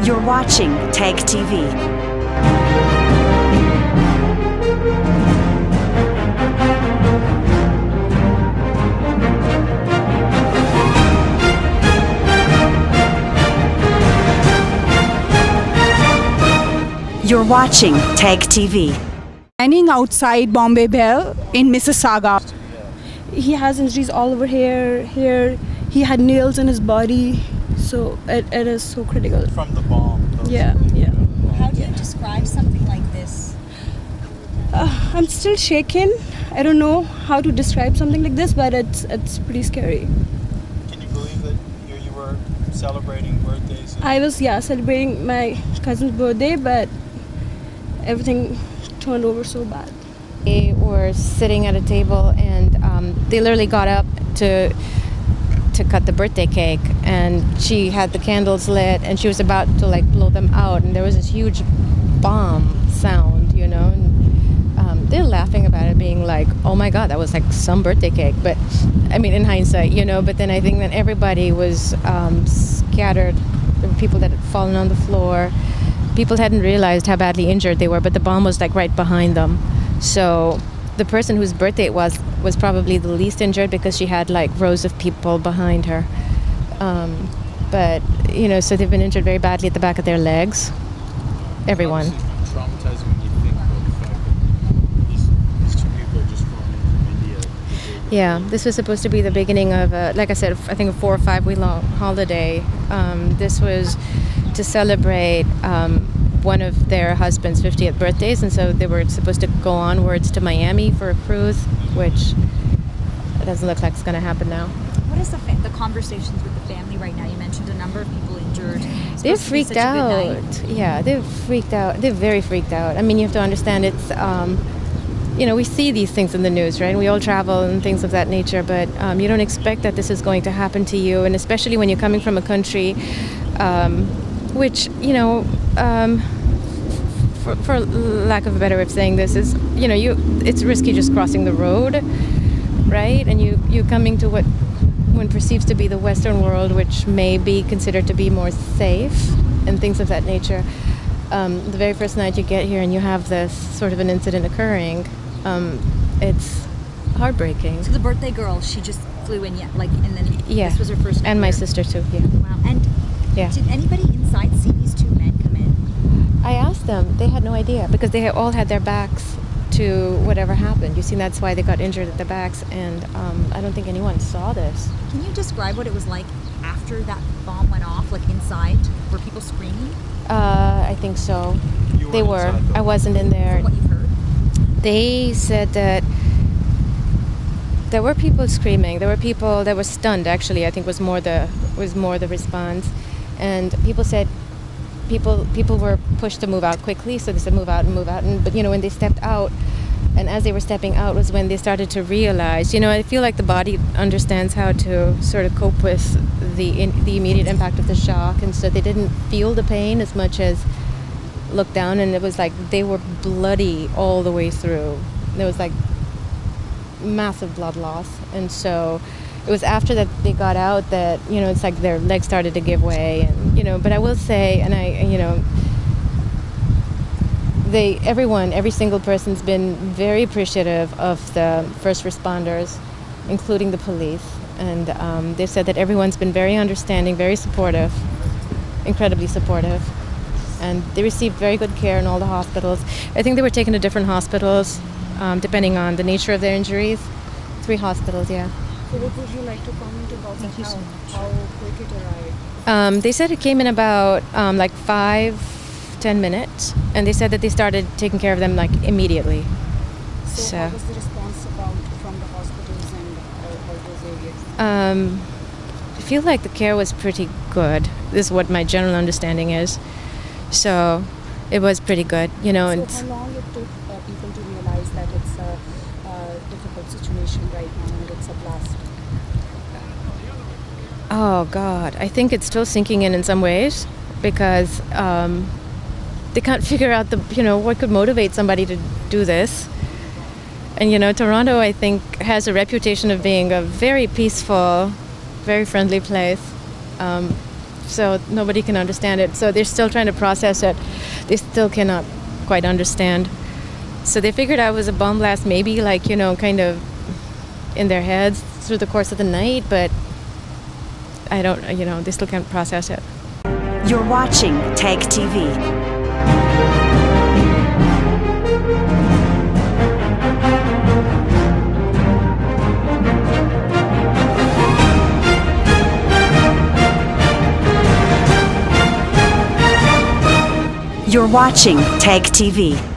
You're watching Tag TV. You're watching Tag TV. Standing outside Bombay Bhel in Mississauga. He has injuries all over here. He had nails in his body, so it is so critical. From the bomb. Yeah. How do you describe something like this? I'm still shaken. I don't know how to describe something like this, but it's pretty scary. Can you believe that here you were celebrating birthdays? I was celebrating my cousin's birthday, but everything turned over so bad. They were sitting at a table and they literally got up to cut the birthday cake, and she had the candles lit and she was about to blow them out, and there was this huge bomb sound, and they're laughing about it, being like, oh my god, that was like some birthday cake. But I mean, in hindsight, but then I think that everybody was scattered. There were people that had fallen on the floor. People hadn't realized how badly injured they were, but the bomb was right behind them. So the person whose birthday it was probably the least injured, because she had rows of people behind her. But so they've been injured very badly at the back of their legs. Everyone. It's traumatizing when you think about the fact that these two people are just flown in from India. Yeah, this was supposed to be the beginning of, like I said, I think a 4 or 5 week long holiday. This was to celebrate one of their husband's 50th birthdays, and so they were supposed to go onwards to Miami for a cruise, which it doesn't look like it's going to happen now. What is the conversations with the family right now? You mentioned a number of people injured. They're freaked out. Yeah, they're freaked out. They're very freaked out. I mean, you have to understand it's, we see these things in the news, right? We all travel and things of that nature, but you don't expect that this is going to happen to you, and especially when you're coming from a country which, for lack of a better way of saying this, is, it's risky just crossing the road, right? And you're coming to what one perceives to be the Western world, which may be considered to be more safe and things of that nature. The very first night you get here and you have this sort of an incident occurring, it's heartbreaking. So the birthday girl, she just flew in, and then this was her first. And my sister too, yeah. Wow. And did anybody inside see these two men come in? I asked them. They had no idea, because they all had their backs to whatever happened. You see, that's why they got injured at the backs, and I don't think anyone saw this. Can you describe what it was like after that bomb went off, inside? Were people screaming? I think so. They were. Inside, I wasn't in there. From what you've heard? They said that there were people screaming. There were people that were stunned. Actually, I think was more the response. And people said people were pushed to move out quickly, so they said move out. But when they stepped out, and as they were stepping out was when they started to realize, I feel like the body understands how to sort of cope with the immediate impact of the shock, and so they didn't feel the pain as much as look down, and it was like they were bloody all the way through. There was massive blood loss, and so it was after that they got out that it's like their legs started to give way, and but I will say, and every single person's been very appreciative of the first responders, including the police, and they said that everyone's been very understanding, very supportive, incredibly supportive. And they received very good care in all the hospitals. I think they were taken to different hospitals, depending on the nature of their injuries. 3 hospitals, yeah. So what would you like to comment about how quick it arrived? They said it came in about 5-10 minutes, and they said that they started taking care of them immediately. So what was the response from the hospitals and all those areas? I feel like the care was pretty good. This is what my general understanding is. So it was pretty good, So how long it took people to realize that it's a difficult situation right now and it's a blast? Oh God, I think it's still sinking in some ways, because they can't figure out what could motivate somebody to do this. And Toronto, I think, has a reputation of being a very peaceful, very friendly place. so nobody can understand it. So they're still trying to process it. They still cannot quite understand. So they figured I was a bomb blast, maybe like, kind of in their heads through the course of the night, but I don't, they still can't process it. You're watching Tag TV. You're watching Tag TV.